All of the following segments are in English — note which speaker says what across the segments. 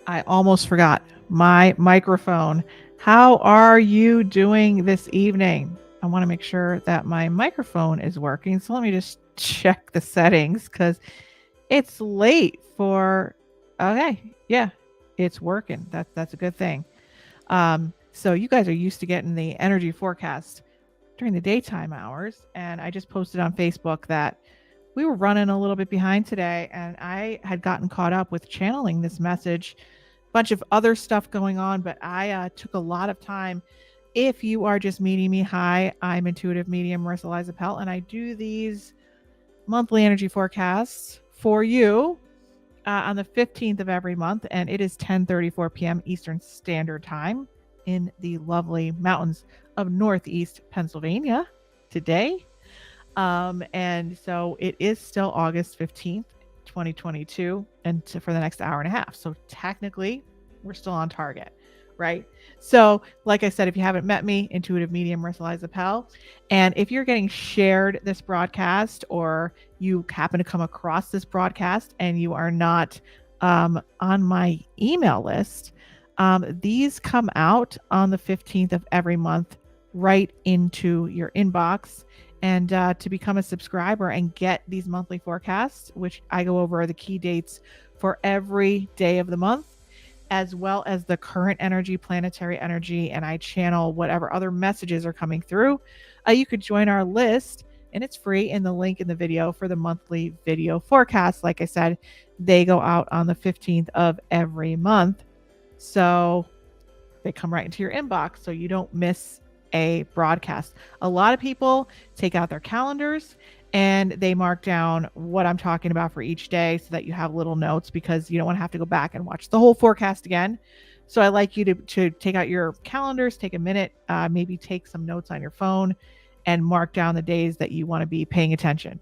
Speaker 1: I almost forgot my microphone. How are you doing this evening? I want to make sure that my microphone is working. So let me just check the settings because it's late for. Okay, yeah, it's working. That's a good thing. So you guys are used to getting the energy forecast during the daytime hours, and I just posted on Facebook that we were running a little bit behind today, and I had gotten caught up with channeling this message. Bunch of other stuff going on, but I took a lot of time. If you are just meeting me, hi, I'm intuitive medium Marisa Liza Pell, and I do these monthly energy forecasts for you on the 15th of every month, and it is 10:34 p.m. Eastern Standard Time in the lovely mountains of Northeast Pennsylvania today. And so it is still August 15th, 2022, and for the next hour and a half. So technically, we're still on target, right? So, like I said, if you haven't met me, intuitive medium Marisa Liza Pell, and if you're getting shared this broadcast or you happen to come across this broadcast and you are not on my email list, these come out on the 15th of every month right into your inbox. And to become a subscriber and get these monthly forecasts, which I go over the key dates for every day of the month, as well as the current energy, planetary energy, and I channel whatever other messages are coming through. You could join our list, and it's free in the link in the video for the monthly video forecast. Like I said, they go out on the 15th of every month. So they come right into your inbox so you don't miss a broadcast. A lot of people take out their calendars and they mark down what I'm talking about for each day so that you have little notes because you don't want to have to go back and watch the whole forecast again. So I like you to take out your calendars, take a minute, maybe take some notes on your phone and mark down the days that you want to be paying attention.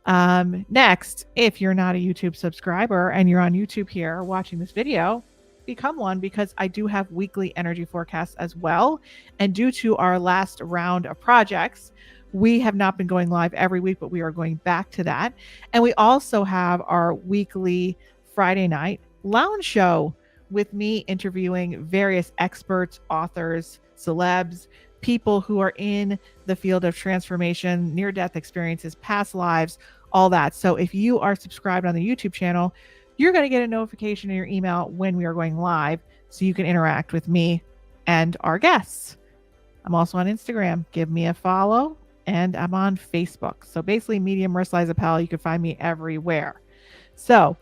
Speaker 1: Next, if you're not a YouTube subscriber and you're on YouTube here watching this video, become one because I do have weekly energy forecasts as well. And due to our last round of projects, we have not been going live every week, but we are going back to that. And we also have our weekly Friday night lounge show with me interviewing various experts, authors, celebs, people who are in the field of transformation, near-death experiences, past lives, all that. So if you are subscribed on the YouTube channel, you're going to get a notification in your email when we are going live so you can interact with me and our guests. I'm also on Instagram. Give me a follow. And I'm on Facebook. So basically, Medium Marisa Liza Pell, you can find me everywhere. So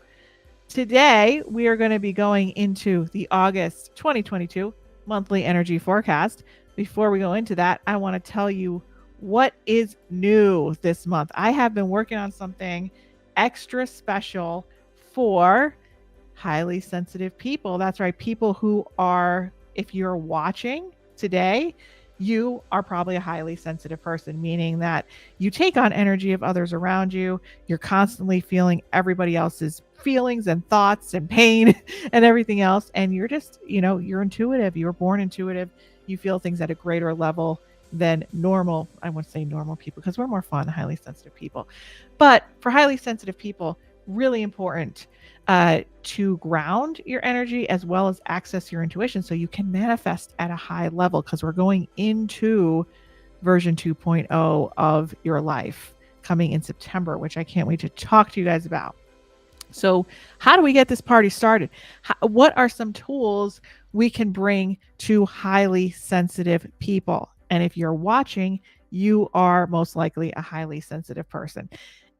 Speaker 1: today, we are going to be going into the August 2022 monthly energy forecast. Before we go into that, I want to tell you what is new this month. I have been working on something extra special for highly sensitive people. That's right. People who are, if you're watching today, you are probably a highly sensitive person, meaning that you take on energy of others around you. You're constantly feeling everybody else's feelings and thoughts and pain and everything else. And you're just, you're intuitive. You were born intuitive. You feel things at a greater level than normal. I wouldn't say normal people because we're more fun than highly sensitive people. But for highly sensitive people, really important to ground your energy as well as access your intuition so you can manifest at a high level because we're going into version 2.0 of your life coming in September, which I can't wait to talk to you guys about. So how do we get this party started? What are some tools we can bring to highly sensitive people? And if you're watching, you are most likely a highly sensitive person.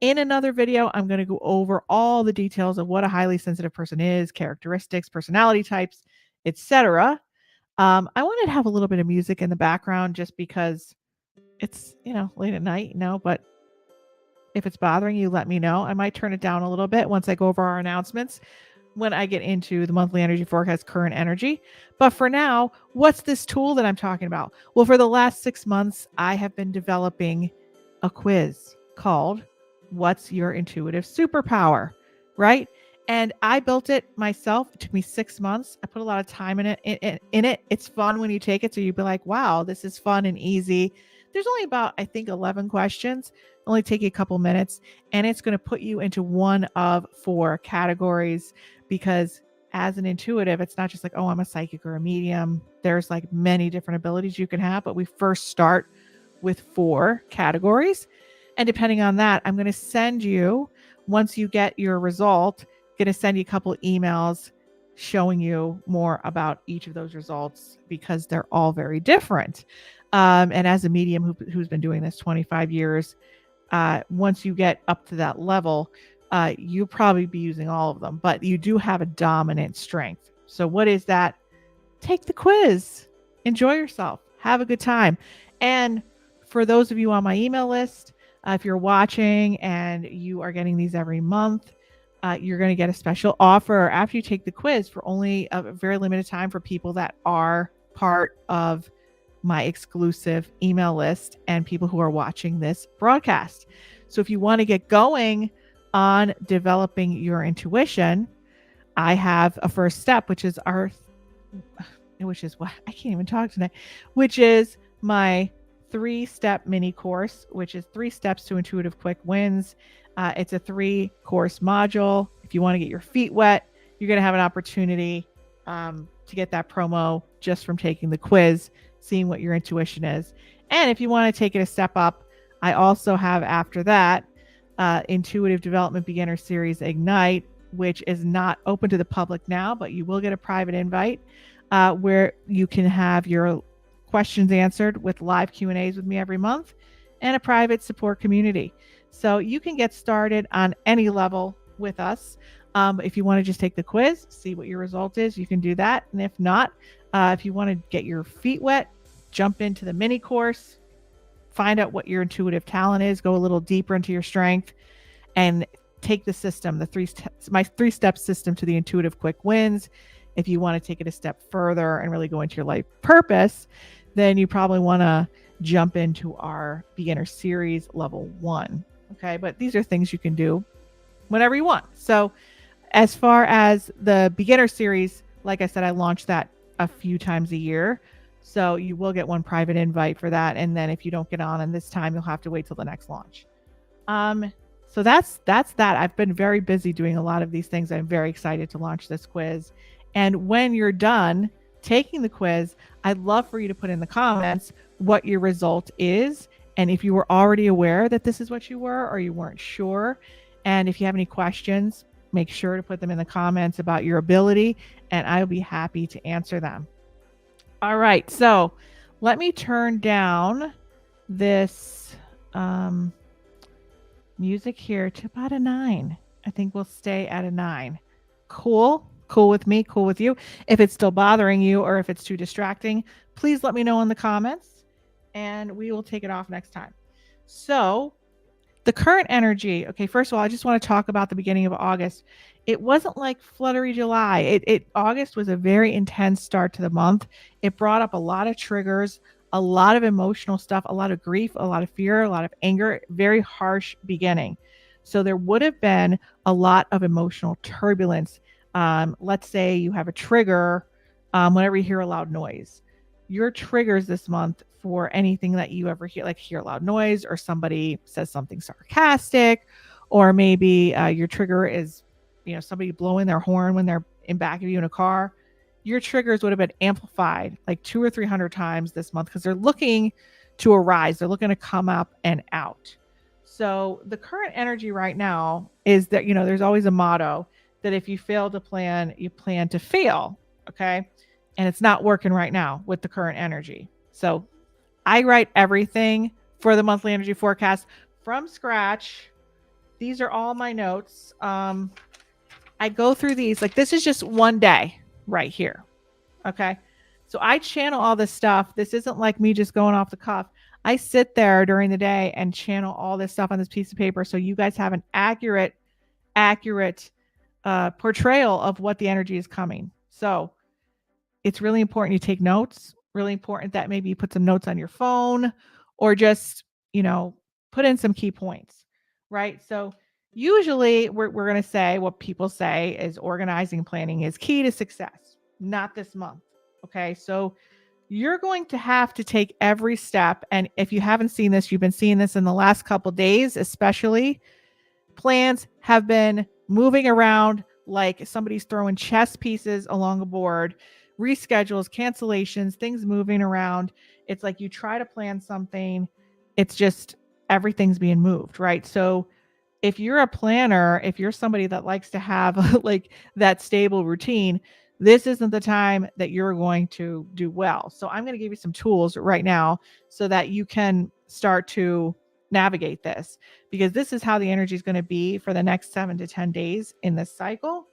Speaker 1: In another video, I'm going to go over all the details of what a highly sensitive person is, characteristics, personality types, etc. I wanted to have a little bit of music in the background just because it's, late at night, but if it's bothering you, let me know. I might turn it down a little bit once I go over our announcements when I get into the monthly energy forecast, current energy. But for now, what's this tool that I'm talking about? Well, for the last 6 months, I have been developing a quiz called What's Your Intuitive Superpower, right? And I built it myself. It took me 6 months. I put a lot of time in it. It's fun when you take it. So you'd be like, wow, this is fun and easy. There's only about, I think, 11 questions. It'll only take you a couple minutes. And it's going to put you into one of 4 categories because as an intuitive, it's not just like, oh, I'm a psychic or a medium. There's like many different abilities you can have, but we first start with 4 categories. And depending on that, I'm going to send you, once you get your result, going to send you a couple emails showing you more about each of those results because they're all very different. And as a medium who's been doing this 25 years, once you get up to that level, you'll probably be using all of them, but you do have a dominant strength. So what is that? Take the quiz, enjoy yourself, have a good time. And for those of you on my email list, if you're watching and you are getting these every month, you're going to get a special offer after you take the quiz for only a very limited time for people that are part of my exclusive email list and people who are watching this broadcast. So if you want to get going on developing your intuition, I have a first step, which is what I can't even talk tonight, which is my 3-step mini course, which is 3 steps to intuitive quick wins. It's a 3-course module. If you want to get your feet wet, you're going to have an opportunity to get that promo just from taking the quiz, seeing what your intuition is. And if you want to take it a step up, I also have after that Intuitive Development Beginner Series Ignite, which is not open to the public now, but you will get a private invite where you can have your questions answered with live Q&As with me every month and a private support community. So you can get started on any level with us. If you want to just take the quiz, see what your result is, you can do that. And if not, if you want to get your feet wet, jump into the mini course, find out what your intuitive talent is, go a little deeper into your strength, and take the system, my 3-step system to the intuitive quick wins. If you want to take it a step further and really go into your life purpose, then you probably want to jump into our beginner series level 1. Okay. But these are things you can do whenever you want. So as far as the beginner series, like I said, I launched that a few times a year. So you will get one private invite for that. And then if you don't get on this time, you'll have to wait till the next launch. So that's that. I've been very busy doing a lot of these things. I'm very excited to launch this quiz. And when you're done taking the quiz, I'd love for you to put in the comments what your result is. And if you were already aware that this is what you were, or you weren't sure. And if you have any questions, make sure to put them in the comments about your ability, and I'll be happy to answer them. All right. So let me turn down this music here to about a 9. I think we'll stay at a 9. Cool. Cool with me. Cool with you. If it's still bothering you or if it's too distracting, please let me know in the comments and we will take it off next time. So the current energy. Okay. First of all, I just want to talk about the beginning of August. It wasn't like fluttery July. August was a very intense start to the month. It brought up a lot of triggers, a lot of emotional stuff, a lot of grief, a lot of fear, a lot of anger, very harsh beginning. So there would have been a lot of emotional turbulence. Let's say you have a trigger whenever you hear a loud noise. Your triggers this month for anything that you ever hear, like hear a loud noise or somebody says something sarcastic, or maybe your trigger is, somebody blowing their horn when they're in back of you in a car. Your triggers would have been amplified like 200 or 300 times this month because they're looking to arise. They're looking to come up and out. So the current energy right now is that, there's always a motto that if you fail to plan, you plan to fail. Okay. And it's not working right now with the current energy. So I write everything for the monthly energy forecast from scratch. These are all my notes. I go through these, like this is just one day right here. Okay. So I channel all this stuff. This isn't like me just going off the cuff. I sit there during the day and channel all this stuff on this piece of paper. So you guys have an accurate portrayal of what the energy is coming. So it's really important you take notes, really important that maybe you put some notes on your phone or just, put in some key points, right? So usually we're going to say what people say is organizing and planning is key to success. Not this month. Okay. So you're going to have to take every step. And if you haven't seen this, you've been seeing this in the last couple of days, especially plans have been moving around like somebody's throwing chess pieces along a board, reschedules, cancellations, things moving around. It's like you try to plan something, it's just everything's being moved, right? So if you're a planner, if you're somebody that likes to have like that stable routine, this isn't the time that you're going to do well. So I'm going to give you some tools right now so that you can start to navigate this, because this is how the energy is going to be for the next 7 to 10 days in this cycle.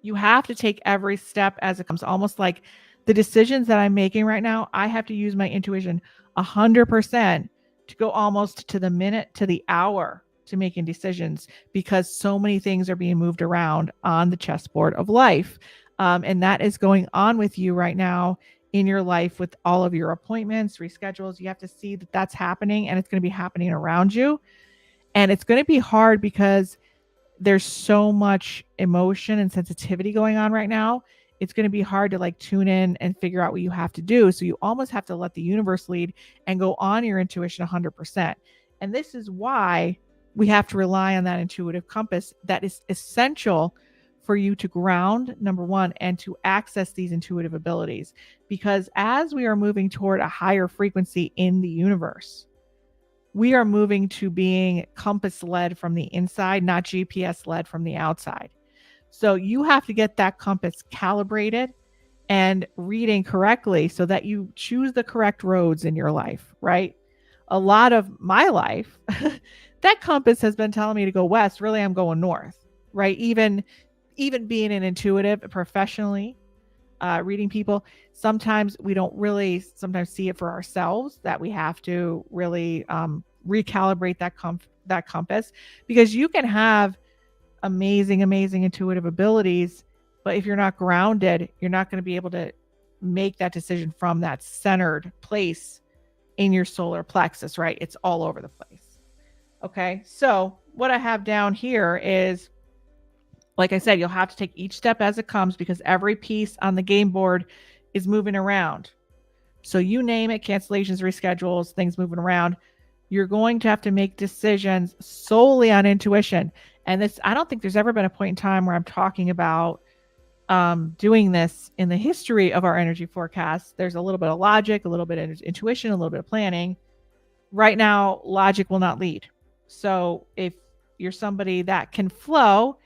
Speaker 1: You have to take every step as it comes, almost like the decisions that I'm making right now. I have to use my intuition 100% to go almost to the minute, to the hour, to making decisions, because so many things are being moved around on the chessboard of life. And that is going on with you right now in your life with all of your appointments, reschedules. You have to see that that's happening, and it's going to be happening around you. And it's going to be hard because there's so much emotion and sensitivity going on right now. It's going to be hard to like tune in and figure out what you have to do. So you almost have to let the universe lead and go on your intuition 100%. And this is why we have to rely on that intuitive compass that is essential for you to ground, number one, and to access these intuitive abilities. Because as we are moving toward a higher frequency in the universe, we are moving to being compass led from the inside, not GPS led from the outside. So you have to get that compass calibrated and reading correctly so that you choose the correct roads in your life, right? A lot of my life, that compass has been telling me to go west. Really, I'm going north, right? Even being an intuitive professionally, reading people, sometimes we don't really sometimes see it for ourselves, that we have to really recalibrate that compass, because you can have amazing intuitive abilities, but if you're not grounded, you're not going to be able to make that decision from that centered place in your solar plexus, right? It's all over the place. Okay, so what I have down here is, like I said, you'll have to take each step as it comes, because every piece on the game board is moving around. So you name it, cancellations, reschedules, things moving around. You're going to have to make decisions solely on intuition. And this, I don't think there's ever been a point in time where I'm talking about doing this in the history of our energy forecast. There's a little bit of logic, a little bit of intuition, a little bit of planning. Right now, logic will not lead. So if you're somebody that can flow,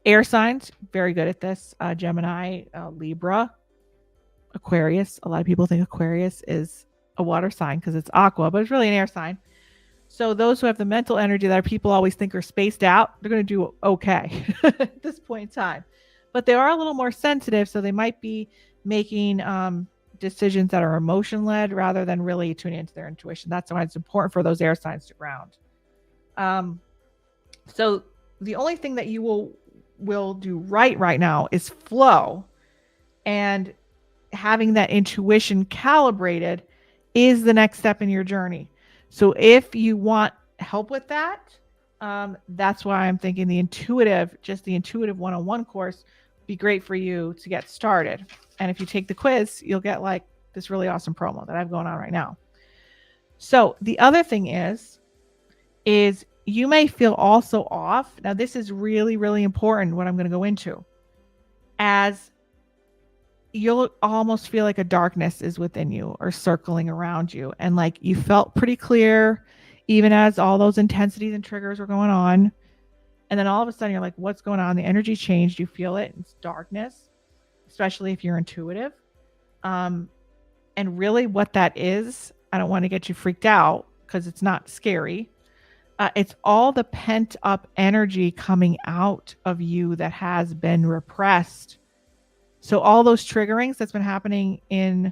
Speaker 1: air signs, very good at this. Gemini, Libra, Aquarius. A lot of people think Aquarius is a water sign because it's aqua, but it's really an air sign. So those who have the mental energy that people always think are spaced out, they're going to do okay at this point in time. But they are a little more sensitive, so they might be making decisions that are emotion led rather than really tuning into their intuition. That's why it's important for those air signs to ground. So the only thing that you will do right now is flow, and having that intuition calibrated is the next step in your journey. So if you want help with that, that's why I'm thinking the intuitive 101 course would be great for you to get started. And if you take the quiz, you'll get like this really awesome promo that I have going on right now. So the other thing is you may feel also off. Now, this is really, really important, what I'm going to go into, as you'll almost feel like a darkness is within you or circling around you. And like you felt pretty clear, even as all those intensities and triggers were going on. And then all of a sudden you're like, what's going on? The energy changed. You feel it. It's darkness, especially if you're intuitive. And really what that is, I don't want to get you freaked out because it's not scary. It's all the pent up energy coming out of you that has been repressed. So all those triggerings that's been happening in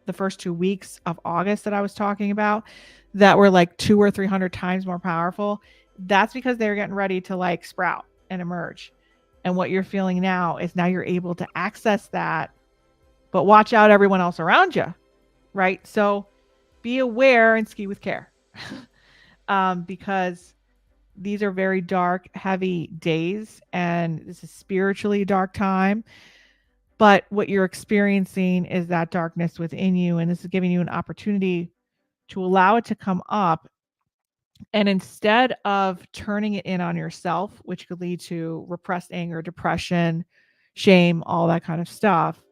Speaker 1: the first 2 weeks of August that I was talking about, that were like 200 or 300 times more powerful, that's because they're getting ready to like sprout and emerge. And what you're feeling now is now you're able to access that, but watch out everyone else around you, right? So be aware and ski with care. Because these are very dark, heavy days, and this is spiritually dark time. But what you're experiencing is that darkness within you, and this is giving you an opportunity to allow it to come up And instead of turning it in on yourself, which could lead to repressed anger, depression, shame, all that kind of stuff,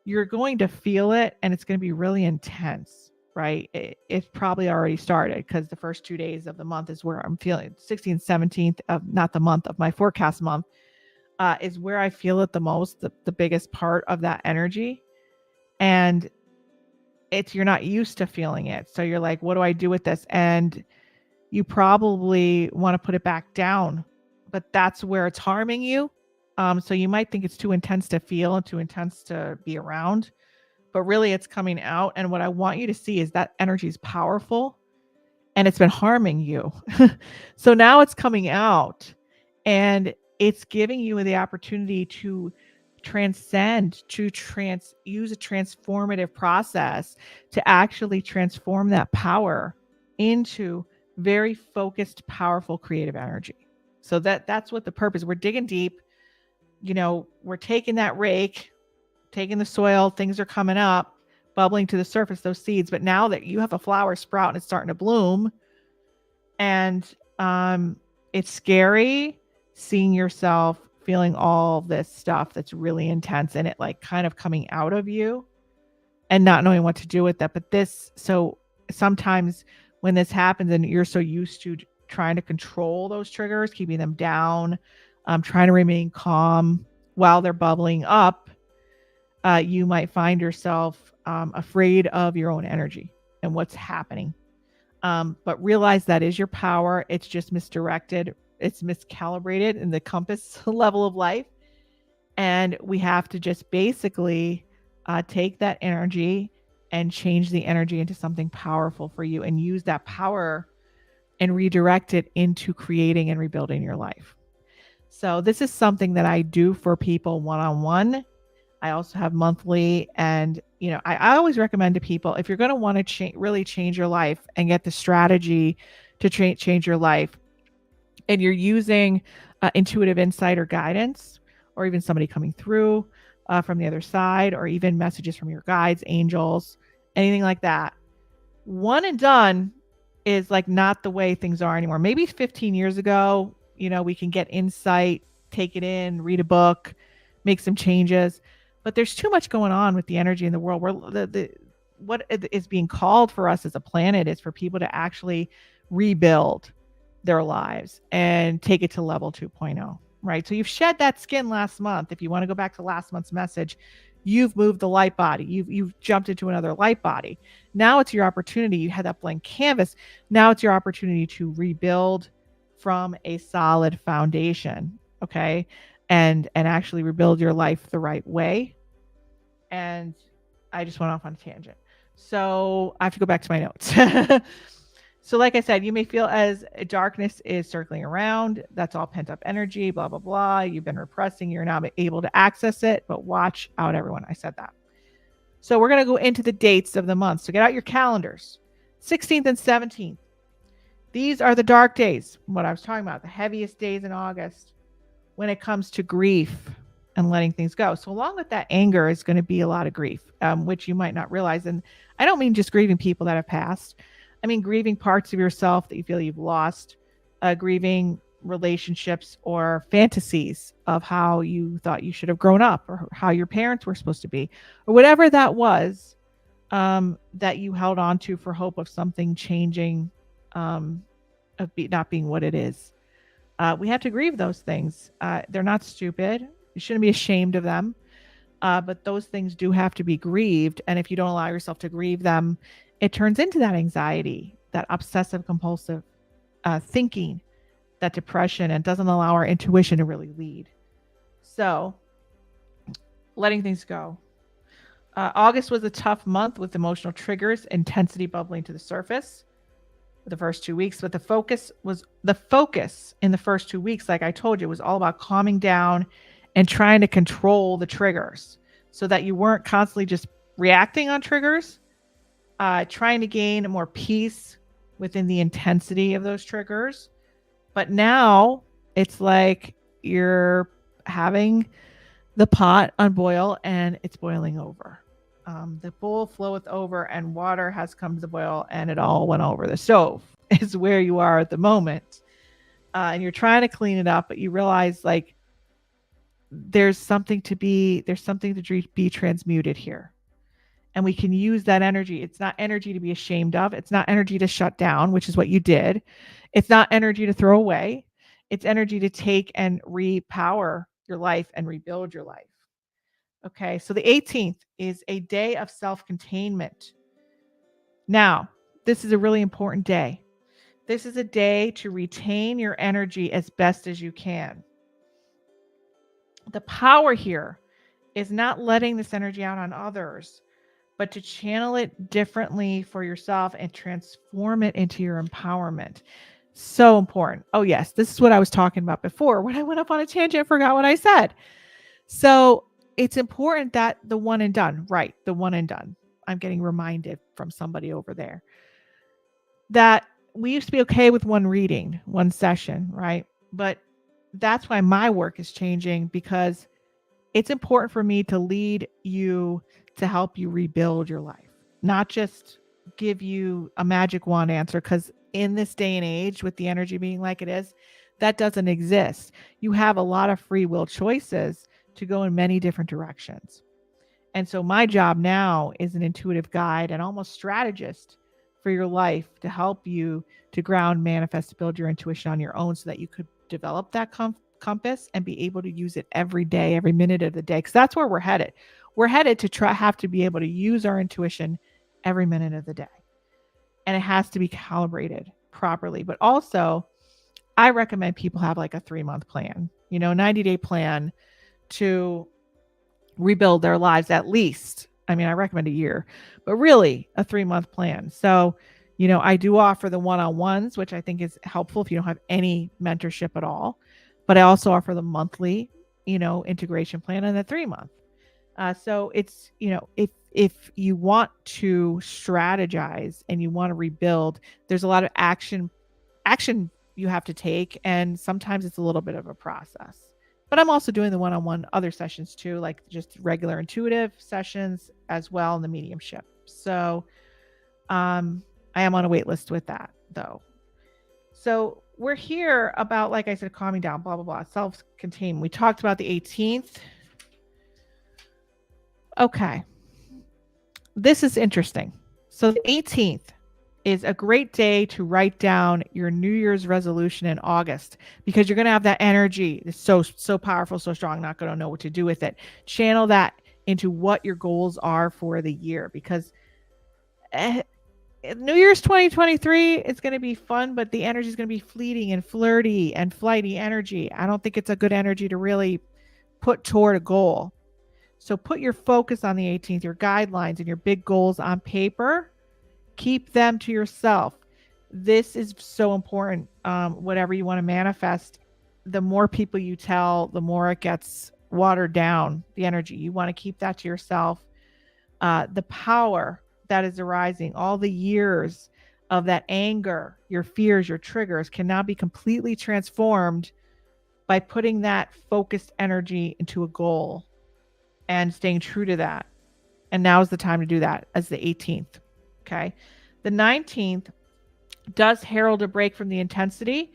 Speaker 1: you're going to feel it and it's going to be really intense, right? It's probably already started because the first 2 days of the month is where I'm feeling 16th, 17th of not the month of my forecast month is where I feel it the most, the biggest part of that energy. And you're not used to feeling it. So you're like, what do I do with this? And you probably want to put it back down, but that's where it's harming you. So you might think it's too intense to feel and too intense to be around, but really it's coming out. And what I want you to see is that energy is powerful and it's been harming you. So now it's coming out and it's giving you the opportunity to transcend, to use a transformative process to actually transform that power into very focused, powerful, creative energy. So that's what the purpose. We're digging deep. We're taking that rake, taking the soil, things are coming up, bubbling to the surface, those seeds. But now that you have a flower sprout and it's starting to bloom, and it's scary seeing yourself feeling all this stuff that's really intense and it like kind of coming out of you and not knowing what to do with that. But so sometimes when this happens and you're so used to trying to control those triggers, keeping them down, trying to remain calm while they're bubbling up, you might find yourself afraid of your own energy and what's happening. But realize that is your power. It's just misdirected. It's miscalibrated in the compass level of life. And we have to just basically take that energy and change the energy into something powerful for you and use that power and redirect it into creating and rebuilding your life. So this is something that I do for people one-on-one. I also have monthly, and I always recommend to people, if you're going to want to really change your life and get the strategy to change your life, and you're using intuitive insight or guidance, or even somebody coming through from the other side, or even messages from your guides, angels, anything like that, one and done is like not the way things are anymore. Maybe 15 years ago, we can get insight, take it in, read a book, make some changes. But there's too much going on with the energy in the world. Where what is being called for us as a planet is for people to actually rebuild their lives and take it to level 2.0, right? So you've shed that skin last month. If you want to go back to last month's message, you've moved the light body. You've jumped into another light body. Now it's your opportunity. You had that blank canvas. Now it's your opportunity to rebuild from a solid foundation, okay? And actually rebuild your life the right way. And I just went off on a tangent. So I have to go back to my notes. So like I said, you may feel as darkness is circling around. That's all pent up energy, blah, blah, blah. You've been repressing. You're now able to access it, but watch out, everyone. I said that. So we're going to go into the dates of the month. So get out your calendars. 16th and 17th. These are the dark days, what I was talking about, the heaviest days in August when it comes to grief and letting things go. So along with that anger is going to be a lot of grief, which you might not realize. And I don't mean just grieving people that have passed. I mean, grieving parts of yourself that you feel you've lost, grieving relationships or fantasies of how you thought you should have grown up or how your parents were supposed to be, or whatever that was that you held on to for hope of something changing, not being what it is. We have to grieve those things. They're not stupid. You shouldn't be ashamed of them. But those things do have to be grieved. And if you don't allow yourself to grieve them, it turns into that anxiety, that obsessive compulsive thinking, that depression, and doesn't allow our intuition to really lead. So letting things go. August was a tough month with emotional triggers, intensity bubbling to the surface for the first 2 weeks. But the focus in the first 2 weeks, like I told you, was all about calming down and trying to control the triggers so that you weren't constantly just reacting on triggers, trying to gain more peace within the intensity of those triggers. But now it's like you're having the pot on boil and it's boiling over. The bowl floweth over and water has come to the boil and it all went over the stove. is where you are at the moment. And you're trying to clean it up, but you realize like there's something to be transmuted here. And we can use that energy. It's not energy to be ashamed of. It's not energy to shut down, which is what you did. It's not energy to throw away. It's energy to take and repower your life and rebuild your life. Okay, so the 18th is a day of self containment. Now, this is a really important day. This is a day to retain your energy as best as you can. The power here is not letting this energy out on others, but to channel it differently for yourself and transform it into your empowerment. So important. Oh, yes, this is what I was talking about before. When I went up on a tangent, I forgot what I said. So it's important that the one and done, right? The one and done. I'm getting reminded from somebody over there that we used to be okay with one reading, one session, right? But that's why my work is changing, because it's important for me to lead you to help you rebuild your life, not just give you a magic wand answer. Because in this day and age, with the energy being like it is, that doesn't exist. You have a lot of free will choices to go in many different directions. And so my job now is an intuitive guide and almost strategist for your life to help you to ground, manifest, build your intuition on your own so that you could develop that compass and be able to use it every day, every minute of the day. Because that's where we're headed. We're headed to have to be able to use our intuition every minute of the day. And it has to be calibrated properly. But also, I recommend people have like a 3-month plan, 90-day plan to rebuild their lives at least. I mean, I recommend a year, but really a 3-month plan. So, I do offer the one-on-ones, which I think is helpful if you don't have any mentorship at all. But I also offer the monthly, integration plan and the 3-month. So it's, if you want to strategize and you want to rebuild, there's a lot of action you have to take. And sometimes it's a little bit of a process. But I'm also doing the one-on-one other sessions too, like just regular intuitive sessions as well in the mediumship. So I am on a wait list with that though. So we're here about, like I said, calming down, blah, blah, blah, self-contained. We talked about the 18th. Okay. This is interesting. So the 18th is a great day to write down your New Year's resolution in August, because you're going to have that energy. It's so powerful, so strong, not going to know what to do with it. Channel that into what your goals are for the year, because New Year's 2023, it's going to be fun, but the energy is going to be fleeting and flirty and flighty energy. I don't think it's a good energy to really put toward a goal. So put your focus on the 18th, your guidelines and your big goals on paper. Keep them to yourself. This is so important. Whatever you want to manifest, the more people you tell, the more it gets watered down, the energy. You want to keep that to yourself. The power that is arising, all the years of that anger, your fears, your triggers can now be completely transformed by putting that focused energy into a goal and staying true to that. And now is the time to do that, as the 18th. Okay. The 19th does herald a break from the intensity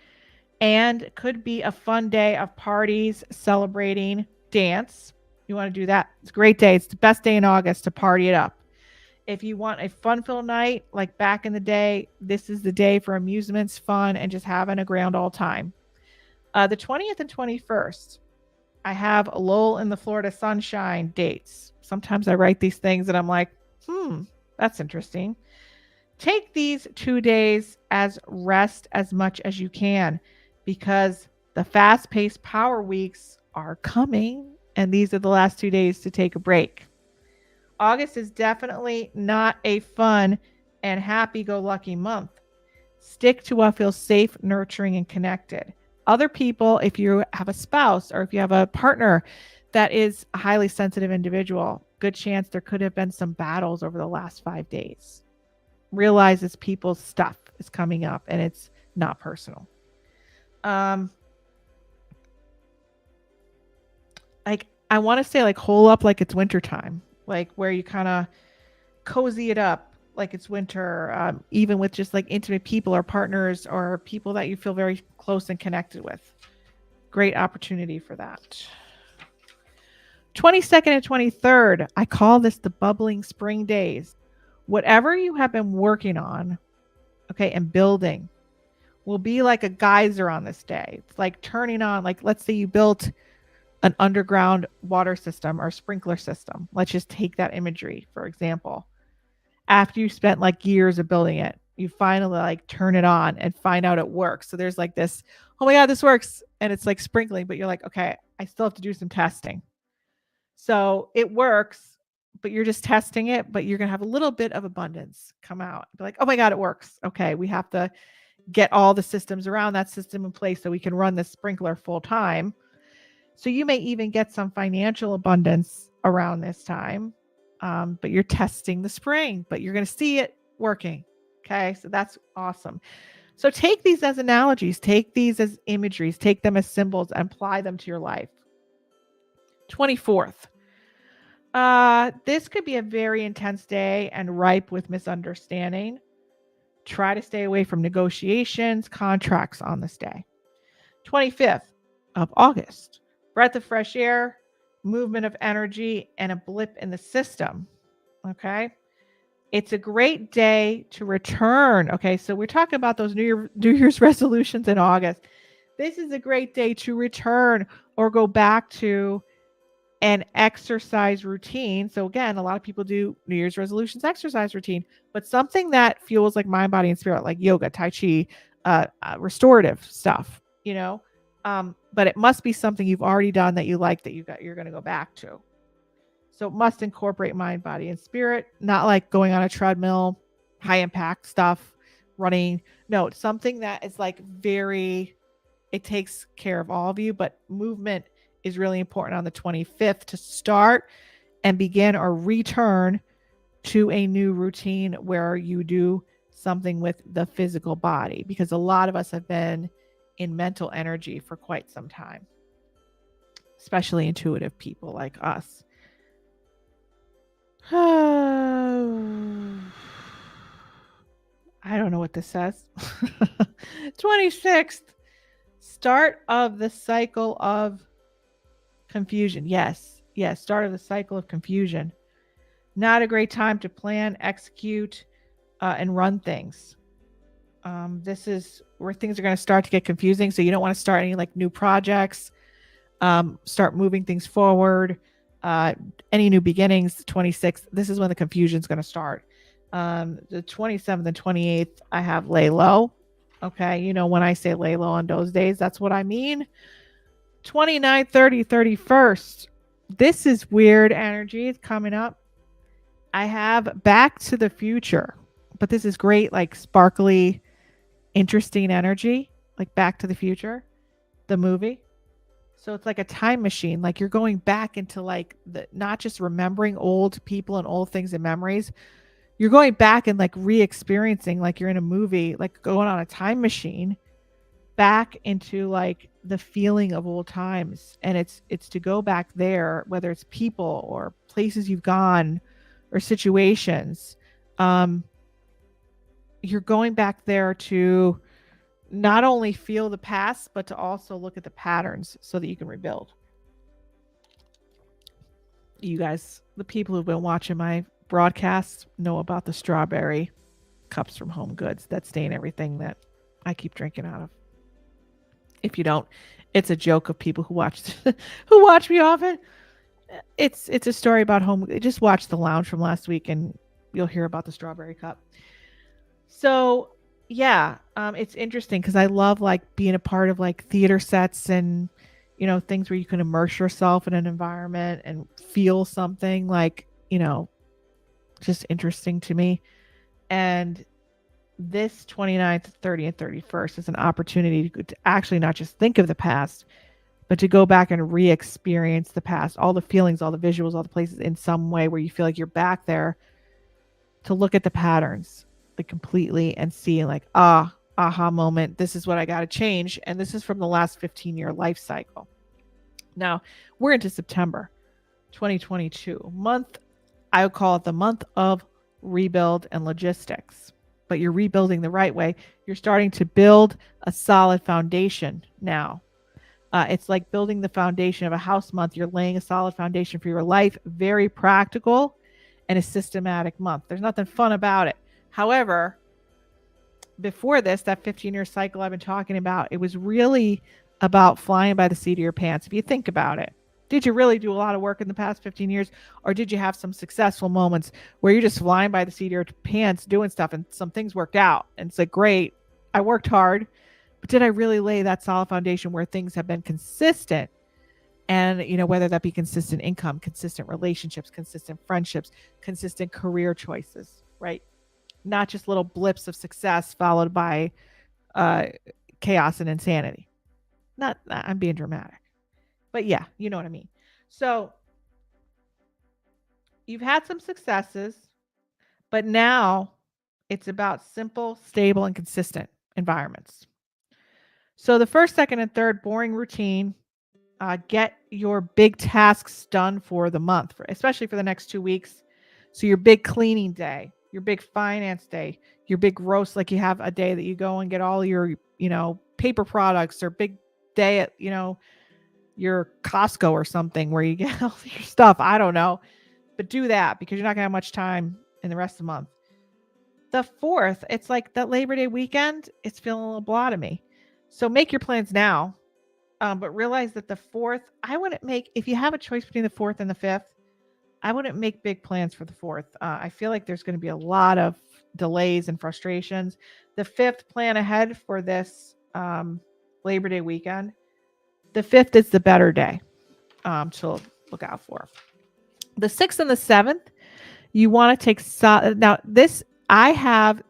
Speaker 1: and could be a fun day of parties, celebrating, dance. You want to do that. It's a great day. It's the best day in August to party it up. If you want a fun-filled night, like back in the day, this is the day for amusements, fun, and just having a grand old time. The 20th and 21st, I have a lull in the Florida sunshine dates. Sometimes I write these things and I'm like, that's interesting. Take these 2 days as rest as much as you can, because the fast-paced power weeks are coming, and these are the last 2 days to take a break. August is definitely not a fun and happy-go-lucky month. Stick to what feels safe, nurturing, and connected. Other people, if you have a spouse or if you have a partner that is a highly sensitive individual, good chance there could have been some battles over the last 5 days. Realize it's people's stuff is coming up and it's not personal. Like, I want to say like hole up like it's wintertime, like where you kind of cozy it up, like it's winter, even with just like intimate people or partners or people that you feel very close and connected with. Great opportunity for that. 22nd and 23rd, I call this the bubbling spring days. Whatever you have been working on, okay, and building will be like a geyser on this day. It's like turning on, like, let's say you built an underground water system or sprinkler system. Let's just take that imagery, for example. After you spent like years of building it, you finally like turn it on and find out it works. So there's like this, oh my God, this works. And it's like sprinkling, but you're like, okay, I still have to do some testing. So it works, but you're just testing it, but you're going to have a little bit of abundance come out. Be like, oh my God, it works. Okay, we have to get all the systems around that system in place so we can run this sprinkler full time. So you may even get some financial abundance around this time, but you're testing the spring, but you're going to see it working. Okay, so that's awesome. So take these as analogies, take these as imageries, take them as symbols, and apply them to your life. 24th. This could be a very intense day and ripe with misunderstanding. Try to stay away from negotiations, contracts on this day. 25th of August. Breath of fresh air, movement of energy, and a blip in the system. Okay. It's a great day to return. Okay. So we're talking about those New Year's resolutions in August. This is a great day to return or go back to an exercise routine. So again, a lot of people do New Year's resolutions, exercise routine, but something that fuels like mind, body, and spirit, like yoga, Tai Chi, restorative stuff, you know, but it must be something you've already done that you like, that you're going to go back to. So it must incorporate mind, body, and spirit, not like going on a treadmill, high impact stuff, running. No, it's something that is like it takes care of all of you, but movement is really important on the 25th to start and begin or return to a new routine where you do something with the physical body, because a lot of us have been in mental energy for quite some time, especially intuitive people like us. I don't know what this says. 26th, start of the cycle of confusion. Yes, start of the cycle of confusion. Not a great time to plan, execute, and run things. This is where things are going to start to get confusing. So you don't want to start any like new projects, start moving things forward, any new beginnings. 26th, this is when the confusion is going to start. The 27th and 28th, I have lay low. Okay, you know, when I say lay low on those days, that's what I mean. 29, 30, 31st. This is weird energy coming up. I have Back to the Future, but this is great, like sparkly, interesting energy, like Back to the Future, the movie. So it's like a time machine. Like you're going back into like not just remembering old people and old things and memories. You're going back and like re-experiencing, like you're in a movie, like going on a time machine back into like the feeling of old times. And it's to go back there, whether it's people or places you've gone or situations. You're going back there to not only feel the past, but to also look at the patterns so that you can rebuild. You guys, the people who've been watching my broadcasts, know about the strawberry cups from Home Goods that stain everything that I keep drinking out of. If you don't, it's a joke of people who watch me often. It's a story about home. Just watch the lounge from last week and you'll hear about the strawberry cup. So yeah, it's interesting because I love like being a part of like theater sets and, you know, things where you can immerse yourself in an environment and feel something, like, you know, just interesting to me. And this 29th, 30th, and 31st is an opportunity to actually not just think of the past, but to go back and re-experience the past, all the feelings, all the visuals, all the places in some way where you feel like you're back there, to look at the patterns like completely and see like, aha moment. This is what I got to change. And this is from the last 15-year life cycle. Now we're into September 2022 month. I would call it the month of rebuild, and logistics. But you're rebuilding the right way. You're starting to build a solid foundation now. It's like building the foundation of a house month. You're laying a solid foundation for your life. Very practical and a systematic month. There's nothing fun about it. However, before this, that 15-year cycle I've been talking about, it was really about flying by the seat of your pants. If you think about it, did you really do a lot of work in the past 15 years? Or did you have some successful moments where you're just flying by the seat of your pants doing stuff and some things worked out? And it's like, great, I worked hard, but did I really lay that solid foundation where things have been consistent? And, whether that be consistent income, consistent relationships, consistent friendships, consistent career choices, right? Not just little blips of success followed by chaos and insanity. Not, I'm being dramatic, but yeah, you know what I mean. So you've had some successes, but now it's about simple, stable, and consistent environments. So the first, second, and third, boring routine. Get your big tasks done for the month, especially for the next 2 weeks. So your big cleaning day, your big finance day, your big roast, like you have a day that you go and get all your, paper products, or big day at, your Costco or something where you get all your stuff. I don't know, but do that because you're not gonna have much time in the rest of the month. The fourth, it's like that Labor Day weekend, it's feeling a little blah to me. So make your plans now. But realize that the fourth, if you have a choice between the fourth and the fifth, I wouldn't make big plans for the fourth. I feel like there's going to be a lot of delays and frustrations. The fifth, plan ahead for this Labor Day weekend. The fifth is the better day to look out for. The sixth and the seventh, you want to take now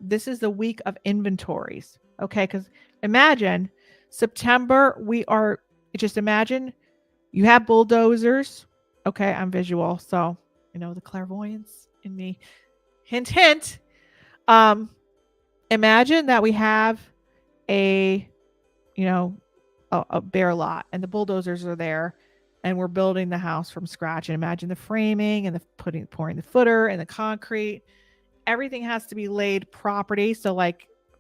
Speaker 1: this is the week of inventories. Okay, because imagine September, just imagine you have bulldozers. Okay, I'm visual, so the clairvoyance in me. Hint, hint. Imagine that we have a bare lot, and the bulldozers are there, and we're building the house from scratch. And imagine the framing and the pouring the footer and the concrete. Everything has to be laid properly. So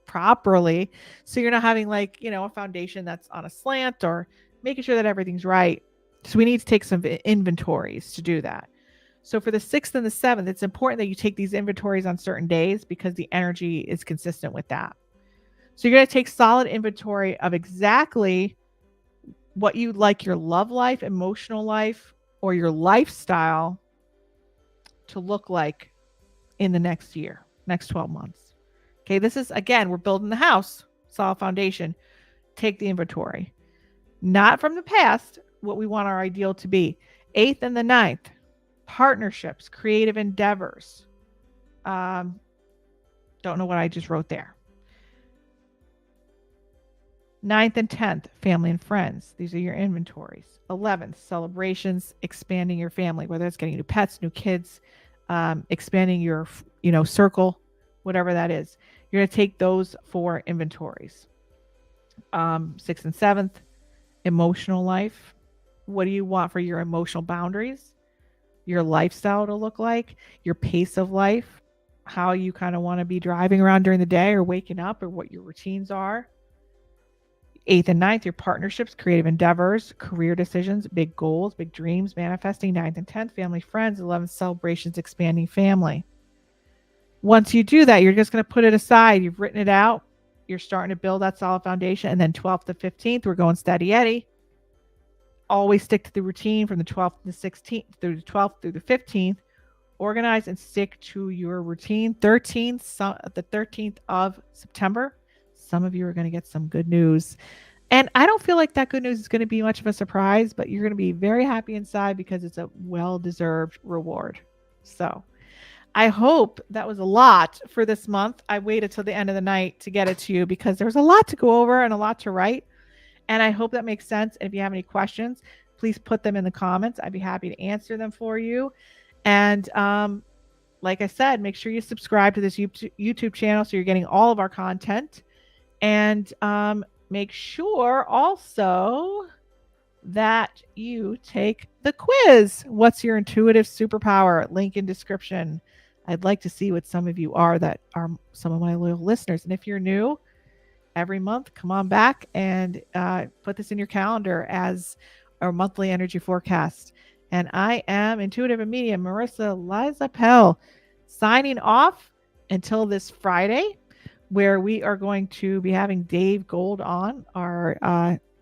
Speaker 1: properly. So you're not having a foundation that's on a slant, or making sure that everything's right. So we need to take some inventories to do that. So for the 6th and the 7th, it's important that you take these inventories on certain days because the energy is consistent with that. So you're going to take solid inventory of exactly what you'd like your love life, emotional life, or your lifestyle to look like in the next year, next 12 months. Okay, this is, again, we're building the house, solid foundation. Take the inventory. Not from the past, what we want our ideal to be. 8th and the 9th, partnerships, creative endeavors. Don't know what I just wrote there. 9th and 10th, family and friends. These are your inventories. 11th, celebrations, expanding your family, whether it's getting new pets, new kids, expanding your, circle, whatever that is. You're going to take those 4 inventories. 6th and 7th, emotional life. What do you want for your emotional boundaries? Your lifestyle to look like, your pace of life, how you kind of want to be driving around during the day or waking up, or what your routines are. 8th and 9th, your partnerships, creative endeavors, career decisions, big goals, big dreams, manifesting. 9th and 10th, family, friends. 11th, celebrations, expanding family. Once you do that, you're just going to put it aside. You've written it out. You're starting to build that solid foundation. And then 12th to 15th, we're going steady Eddie. Always stick to the routine from the 12th to the 16th through the 12th through the 15th. Organize and stick to your routine. The 13th of September, some of you are going to get some good news. And I don't feel like that good news is going to be much of a surprise, but you're going to be very happy inside because it's a well-deserved reward. So I hope that was a lot for this month. I waited till the end of the night to get it to you because there's a lot to go over and a lot to write. And I hope that makes sense. And if you have any questions, please put them in the comments. I'd be happy to answer them for you. And like I said, make sure you subscribe to this YouTube channel so you're getting all of our content. And make sure also that you take the quiz. What's your intuitive superpower? Link in description. I'd like to see what some of you are that are some of my loyal listeners. And if you're new, every month, come on back and put this in your calendar as our monthly energy forecast. And I am intuitive and medium Marisa Liza Pell signing off until this Friday, where we are going to be having Dave Gold on our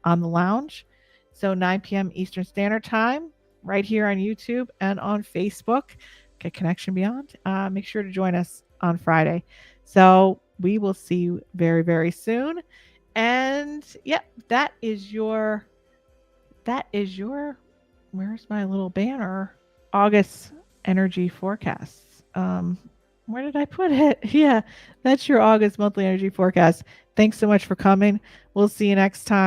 Speaker 1: on the lounge. So 9 p.m. Eastern Standard Time, right here on YouTube and on Facebook. Okay, Connection Beyond. Make sure to join us on Friday. So we will see you very, very soon. And yeah, that is your where's my little banner? August energy forecasts. Where did I put it? Yeah, that's your August monthly energy forecast. Thanks so much for coming. We'll see you next time.